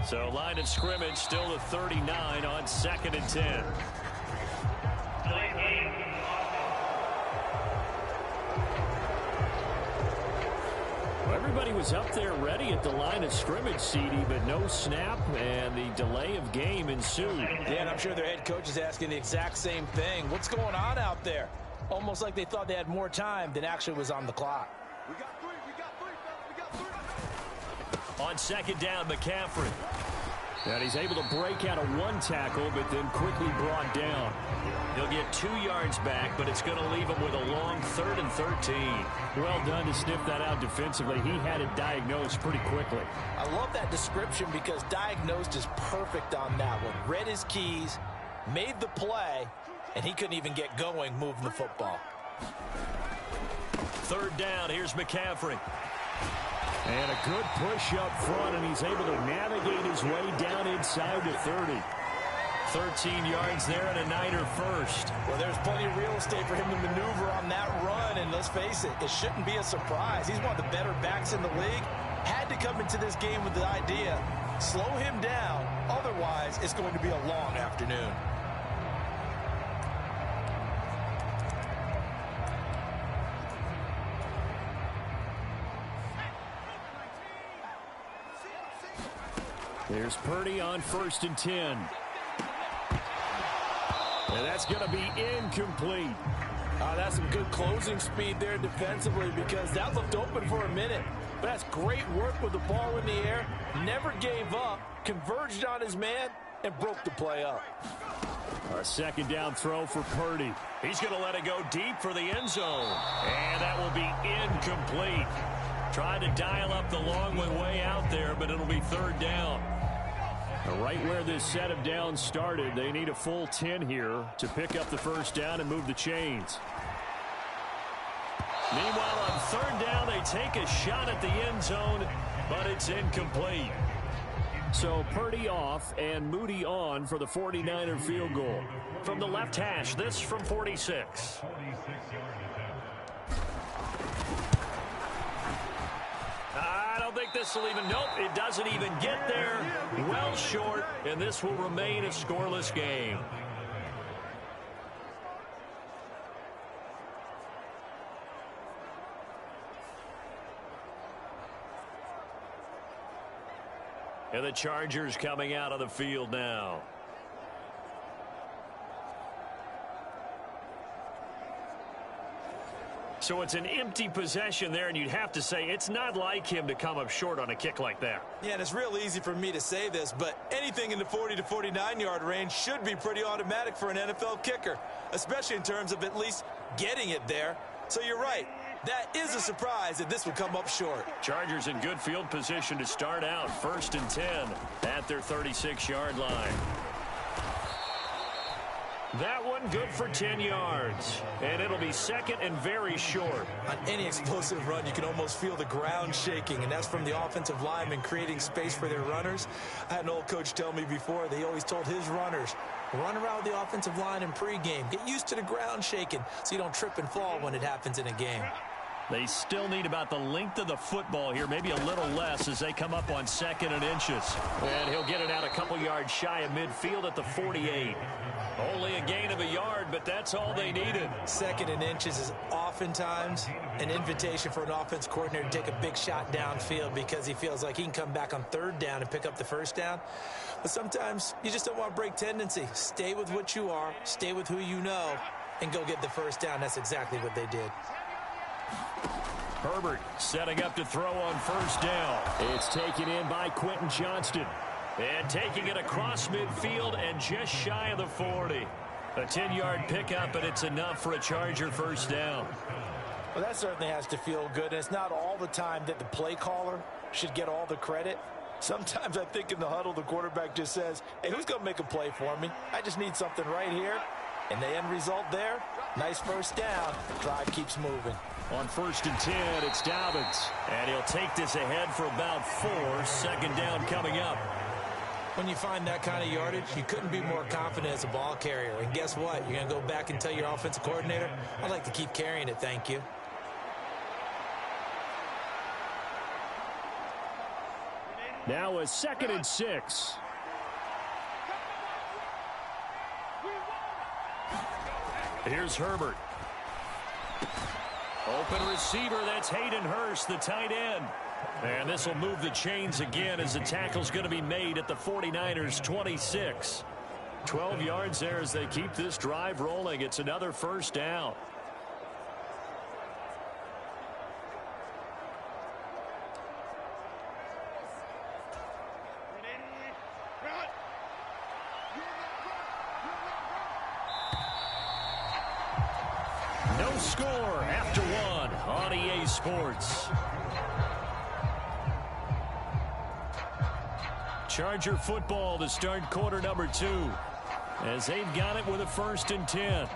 So line of scrimmage still the 39 on 2nd and 10. Well, everybody was up there ready at the line of scrimmage, CD, but no snap, and the delay of game ensued. Yeah, and I'm sure their head coach is asking the exact same thing. What's going on out there? Almost like they thought they had more time than actually was on the clock. We got three, we got three, fellas, we got three. On 2nd down, McCaffrey. And he's able to break out a one tackle, but then quickly brought down. He'll get 2 yards back, but it's going to leave him with a long 3rd and 13. Well done to sniff that out defensively. He had it diagnosed pretty quickly. I love that description because diagnosed is perfect on that one. Read his keys, made the play, and he couldn't even get going moving the football. 3rd down, here's McCaffrey. And a good push up front, and he's able to navigate his way down inside the 30. 13 yards there and a Niner first. Well, there's plenty of real estate for him to maneuver on that run, and let's face it, it shouldn't be a surprise. He's one of the better backs in the league. Had to come into this game with the idea, slow him down, otherwise it's going to be a long afternoon. There's Purdy on 1st and 10. And that's going to be incomplete. That's some good closing speed there defensively because that looked open for a minute. But that's great work with the ball in the air. Never gave up, converged on his man, and broke the play up. A 2nd down throw for Purdy. He's going to let it go deep for the end zone. And that will be incomplete. Trying to dial up the long way out there, but it'll be 3rd down. Right where this set of downs started, they need a full 10 here to pick up the 1st down and move the chains. Meanwhile, on 3rd down, they take a shot at the end zone, but it's incomplete. So Purdy off and Moody on for the 49er field goal. From the left hash, this from 46. I don't think this will even, nope, it doesn't even get there. Well short, and this will remain a scoreless game. And the Chargers coming out of the field now. So it's an empty possession there, and you'd have to say it's not like him to come up short on a kick like that. Yeah, and it's real easy for me to say this, but anything in the 40 to 49-yard range should be pretty automatic for an NFL kicker, especially in terms of at least getting it there. So you're right. That is a surprise that this would come up short. Chargers in good field position to start out. 1st and 10 at their 36-yard line. That one good for 10 yards. And it'll be second and very short. On any explosive run, you can almost feel the ground shaking, and that's from the offensive linemen creating space for their runners. I had an old coach tell me before, they always told his runners, run around the offensive line in pregame. Get used to the ground shaking so you don't trip and fall when it happens in a game. They still need about the length of the football here, maybe a little less as they come up on 2nd and inches. And he'll get it out a couple yards shy of midfield at the 48. Only a gain of a yard, but that's all they needed. 2nd and inches is oftentimes an invitation for an offense coordinator to take a big shot downfield because he feels like he can come back on 3rd down and pick up the 1st down. But sometimes you just don't want to break tendency. Stay with what you are, stay with who you know, and go get the 1st down. That's exactly what they did. Herbert setting up to throw on 1st down. It's taken in by Quentin Johnston. And taking it across midfield and just shy of the 40. A 10-yard pickup, and it's enough for a Charger 1st down. Well, that certainly has to feel good. And it's not all the time that the play caller should get all the credit. Sometimes I think in the huddle, the quarterback just says, hey, who's going to make a play for me? I just need something right here. And the end result there, nice 1st down. Drive keeps moving. On 1st and 10, it's Dobbins. And he'll take this ahead for about 4. 2nd down coming up. When you find that kind of yardage, you couldn't be more confident as a ball carrier. And guess what? You're going to go back and tell your offensive coordinator, I'd like to keep carrying it, thank you. Now a 2nd and 6. Here's Herbert. Open receiver, that's Hayden Hurst, the tight end. And this will move the chains again as the tackle's going to be made at the 49ers 26. 12 yards there as they keep this drive rolling. It's another 1st down. No score after 1 on EA Sports. Charger football to start quarter number 2 as they've got it with a 1st and 10.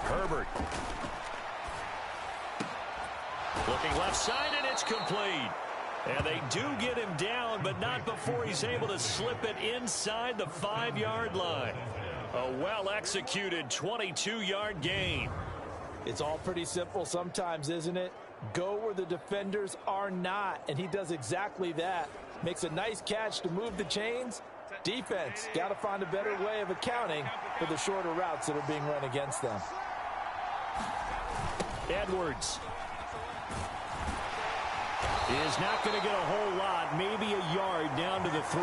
Herbert. Looking left side, and it's complete. And they do get him down, but not before he's able to slip it inside the 5-yard line. A well-executed 22-yard gain. It's all pretty simple sometimes, isn't it? Go where the defenders are not, and he does exactly that. Makes a nice catch to move the chains. Defense, got to find a better way of accounting for the shorter routes that are being run against them. Edwards is not going to get a whole lot, maybe a yard down to the 3.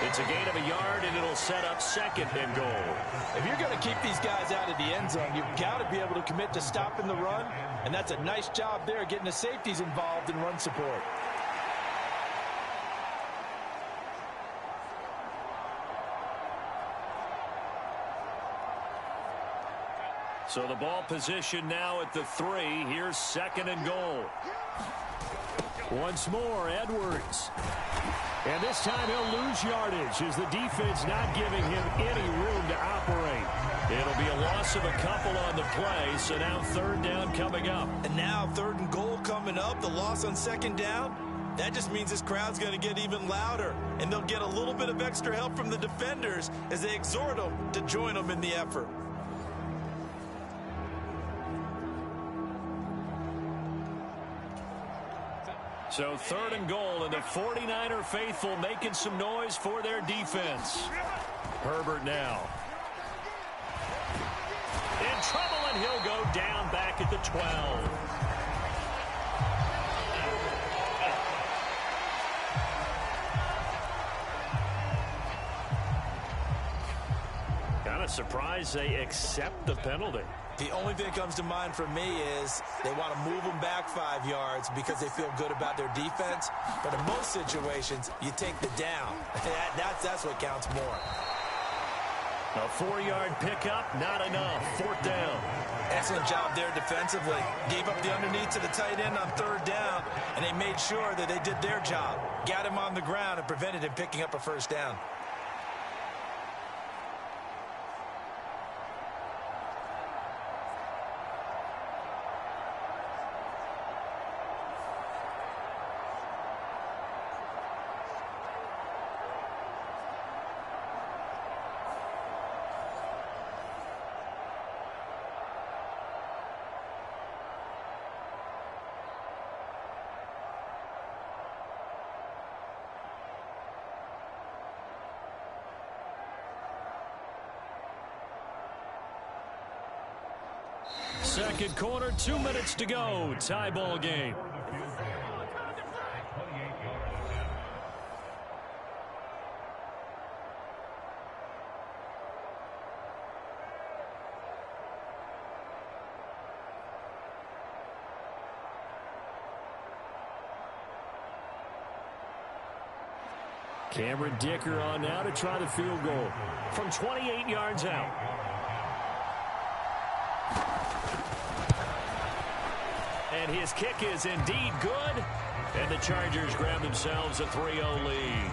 It's a gain of a yard, and it'll set up 2nd and goal. If you're going to keep these guys out of the end zone, you've got to be able to commit to stopping the run, and that's a nice job there getting the safeties involved in run support. So the ball position now at the 3. Here's 2nd and goal. Once more, Edwards. And this time he'll lose yardage as the defense not giving him any room to operate. It'll be a loss of a couple on the play, so now 3rd down coming up. And now 3rd and goal coming up, the loss on 2nd down. That just means this crowd's going to get even louder, and they'll get a little bit of extra help from the defenders as they exhort them to join them in the effort. So 3rd and goal, and the 49er faithful making some noise for their defense. Herbert now. In trouble, and he'll go down back at the 12. Kind of surprised they accept the penalty. The only thing that comes to mind for me is they want to move them back 5 yards because they feel good about their defense. But in most situations, you take the down. That's what counts more. A 4-yard pickup, not enough. 4th down. Excellent job there defensively. Gave up the underneath to the tight end on 3rd down, and they made sure that they did their job. Got him on the ground and prevented him picking up a 1st down. Second quarter, 2 minutes to go. Tie ball game. Cameron Dicker on now to try the field goal from 28 yards out. And his kick is indeed good. And the Chargers grab themselves a 3-0 lead.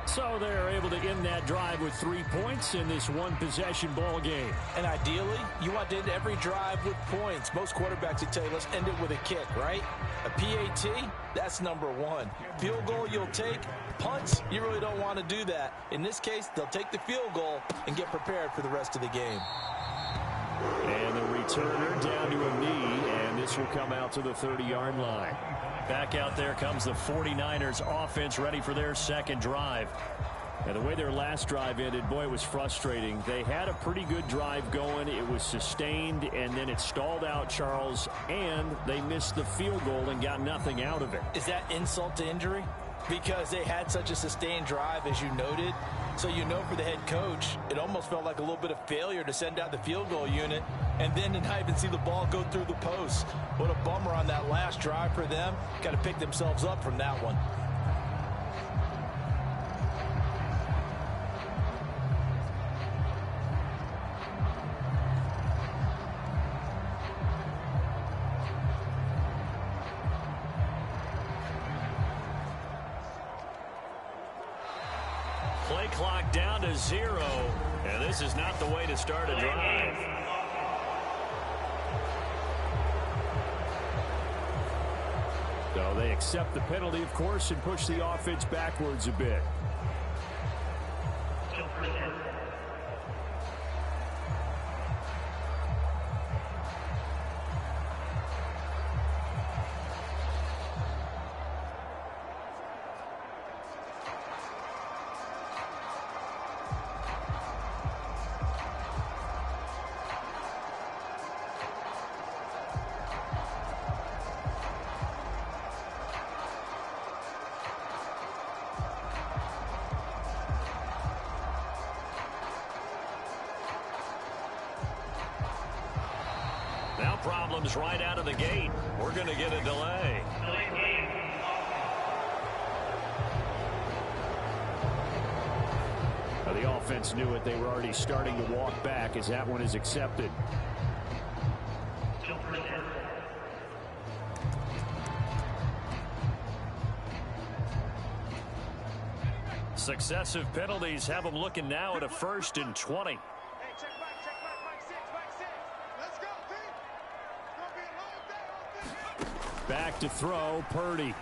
So they're able to end that drive with 3 points in this one-possession ball game. And ideally, you want to end every drive with points. Most quarterbacks would tell you, let's end it with a kick, right? A PAT, that's number 1. Field goal you'll take. Punts, you really don't want to do that. In this case, they'll take the field goal and get prepared for the rest of the game. And the returner down to a knee, and this will come out to the 30-yard line. Back out there comes the 49ers offense ready for their second drive. And the way their last drive ended, boy, it was frustrating. They had a pretty good drive going. It was sustained, and then it stalled out, Charles, and they missed the field goal and got nothing out of it. Is that insult to injury? Because they had such a sustained drive, as you noted. So you know for the head coach, it almost felt like a little bit of failure to send out the field goal unit and then to not even see the ball go through the post. What a bummer on that last drive for them. Got to pick themselves up from that one. Play clock down to 0, and this is not the way to start a drive. So they accept the penalty, of course, and push the offense backwards a bit. Now problems right out of the gate. We're going to get a delay. The offense knew it. They were already starting to walk back as that one is accepted. Successive penalties have them looking now at a 1st and 20. Back to throw, Purdy.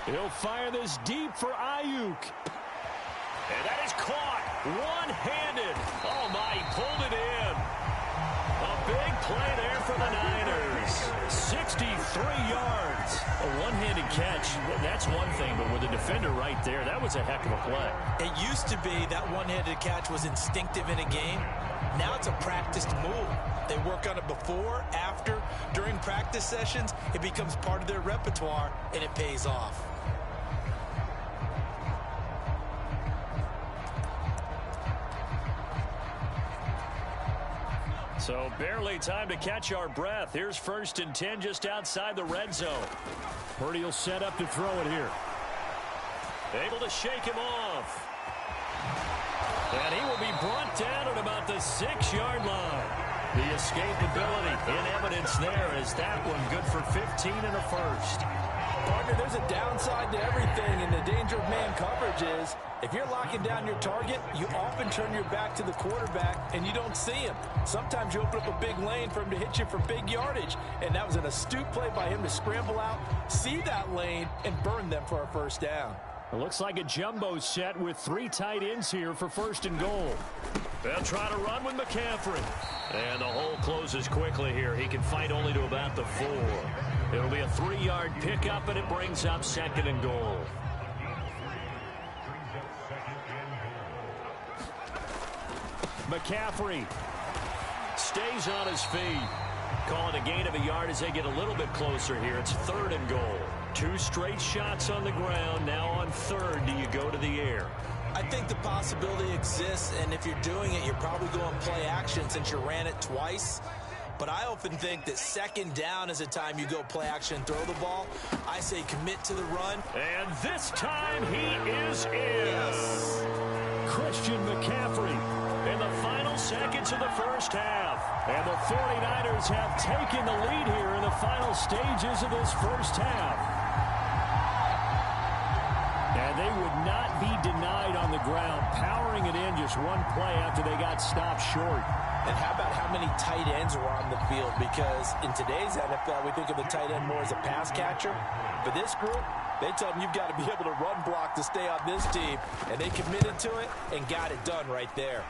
He'll fire this deep for Ayuk. And that is caught one-handed. Oh, my, he pulled it in. A big play there for the Niners. 63 yards. A one-handed catch, that's one thing, but with the defender right there, that was a heck of a play. It used to be that one-handed catch was instinctive in a game. Now it's a practiced move. They work on it before, after, during practice sessions. It becomes part of their repertoire, and it pays off. So barely time to catch our breath. Here's 1st and 10 just outside the red zone. Purdy will set up to throw it here. Able to shake him off. And he will be brought down at about the 6-yard line. The escapability in evidence there is that one good for 15 and a 1st. Partner, there's a downside to everything, and the danger of man coverage is if you're locking down your target, you often turn your back to the quarterback and you don't see him. Sometimes you open up a big lane for him to hit you for big yardage, and that was an astute play by him to scramble out, see that lane, and burn them for a 1st down. It looks like a jumbo set with 3 tight ends here for 1st and goal. They'll try to run with McCaffrey. And the hole closes quickly here. He can fight only to about the 4. It'll be a 3-yard pickup, and it brings up 2nd and goal. McCaffrey stays on his feet. Calling a gain of a yard as they get a little bit closer here. It's 3rd and goal. 2 straight shots on the ground. Now on 3rd, do you go to the air? I think the possibility exists, and if you're doing it, you're probably going play action since you ran it twice. But I often think that 2nd down is a time you go play action and throw the ball. I say commit to the run. And this time he is in. Yes. Christian McCaffrey in the final seconds of the 1st half. And the 49ers have taken the lead here in the final stages of this 1st half. And they would not be denied on the ground, powering it in just one play after they got stopped short. And how about how many tight ends were on the field? Because in today's NFL, we think of the tight end more as a pass catcher. For this group, they tell them you've got to be able to run block to stay on this team. And they committed to it and got it done right there.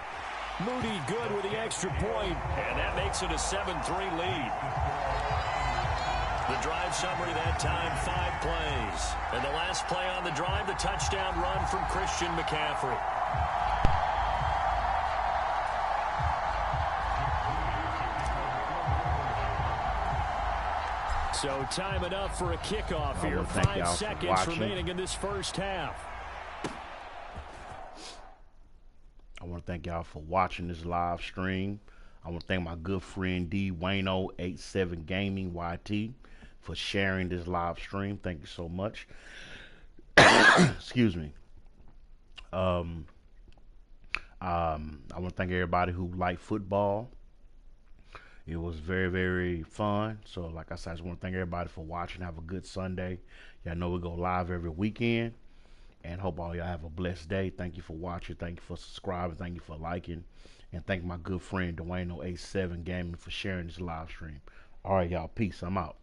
Moody good with the extra point, and that makes it a 7-3 lead. The drive summary that time, 5 plays. And the last play on the drive, the touchdown run from Christian McCaffrey. So time enough for a kickoff here. 5 seconds remaining in this 1st half. I want to thank y'all for watching this live stream. I want to thank my good friend D Wayno 87 Gaming YT for sharing this live stream. Thank you so much. Excuse me. I want to thank everybody who liked football. It was very, very fun. So, like I said, I just want to thank everybody for watching. Have a good Sunday. Y'all know we go live every weekend. And hope all y'all have a blessed day. Thank you for watching. Thank you for subscribing. Thank you for liking. And thank my good friend Dwayne 87 Gaming for sharing this live stream. All right, y'all. Peace. I'm out.